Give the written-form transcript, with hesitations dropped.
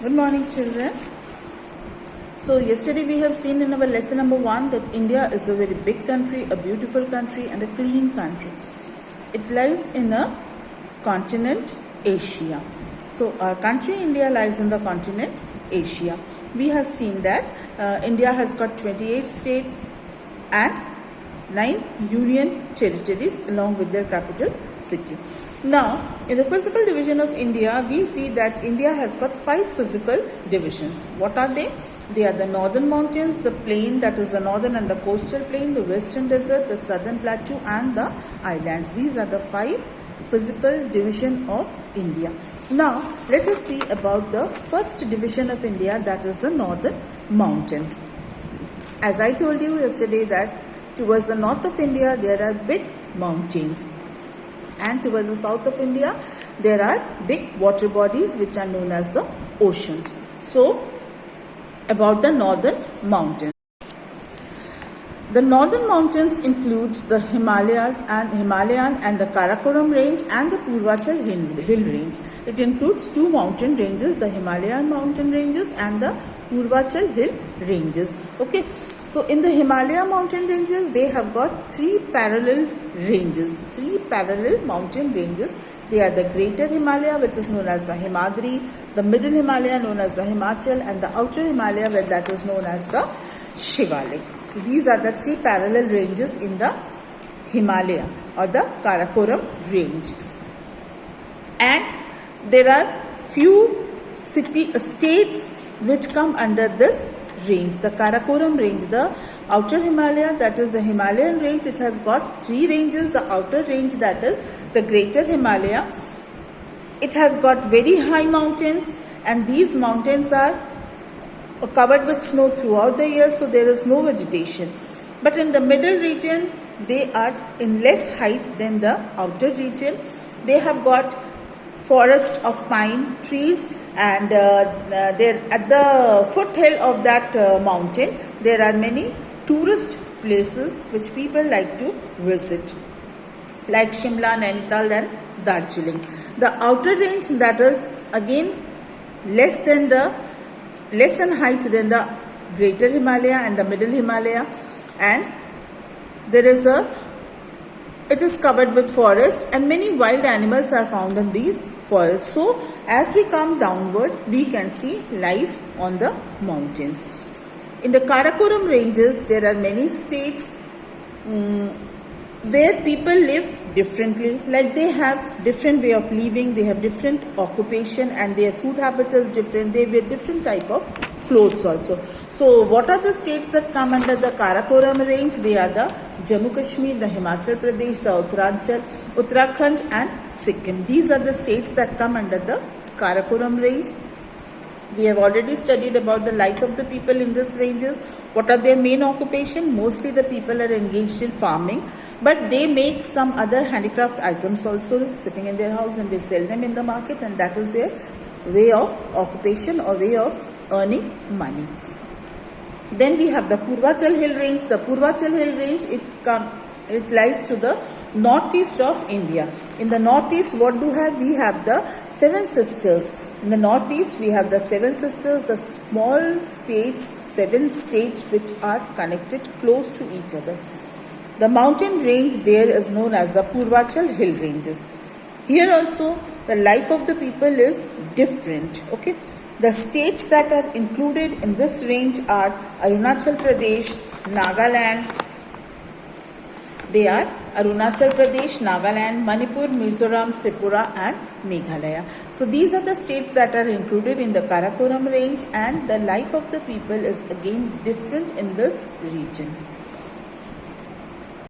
Good morning, children. So yesterday we have seen in our lesson number 1 that India is a very big country, a beautiful country and a clean country. It lies in a continent Asia. So our country India lies in the continent Asia. We have seen that India has got 28 states and 9 union territories along with their capital city. Now, in the physical division of India, we see that India has got 5 physical divisions. What are they? They are the northern mountains, the plain, that is the northern and the coastal plain, the western desert, the southern plateau and the islands. These are the 5 physical division of India. Now, let us see about the first division of India, that is the northern mountain. As I told you yesterday that towards the north of India, there are big mountains. And towards the south of India, there are big water bodies which are known as the oceans. So, about the northern mountains. The northern mountains includes the Himalayas and Himalayan and the Karakoram range and the Purvachal hill range. It includes 2 mountain ranges, the Himalayan mountain ranges and the Purvachal hill ranges. Okay, so in the Himalaya mountain ranges, they have got 3 parallel ranges, 3 parallel mountain ranges. They are the Greater Himalaya, which is known as the Himadri, the Middle Himalaya known as the Himachal, and the Outer Himalaya, where that is known as the Shivalik. So these are the 3 parallel ranges in the Himalaya or the Karakoram range. And there are few states which come under this range. The Karakoram range, the Outer Himalaya, that is the Himalayan range, it has got 3 ranges. The outer range, that is the Greater Himalaya, it has got very high mountains, and these mountains are covered with snow throughout the year, so there is no vegetation. But in the middle region, they are in less height than the outer region. They have got forest of pine trees, and there at the foothill of that mountain, there are many tourist places which people like to visit, like Shimla, Nainital and Darjeeling. The outer range, that is again less in height than the Greater Himalaya and the Middle Himalaya, and it is covered with forest, and many wild animals are found in these forests. So as we come downward, we can see life on the mountains. In the Karakoram ranges, there are many states where people live differently, like they have different way of living, they have different occupation, and their food habit is different. They wear different type of clothes also. So what are the states that come under the Karakoram range? They are the Jammu Kashmir, the Himachal Pradesh, the Uttaranchal, Uttarakhand and Sikkim. These are the states that come under the Karakoram range. We have already studied about the life of the people in these ranges. What are their main occupation? Mostly the people are engaged in farming, but they make some other handicraft items also sitting in their house, and they sell them in the market, and that is their way of occupation or way of earning money. Then we have the Purvachal hill range. The Purvachal hill range, it lies to the northeast of India. In the northeast, what do we have the 7 sisters. In the northeast, we have the 7 sisters, the small states, 7 states which are connected close to each other. The mountain range there is known as the Purvachal hill ranges. Here also, the life of the people is different. Okay, the states that are included in this range are Arunachal Pradesh, Nagaland. They are Arunachal Pradesh, Nagaland, Manipur, Mizoram, Tripura and Meghalaya. So these are the states that are included in the Karakoram range, and the life of the people is again different in this region.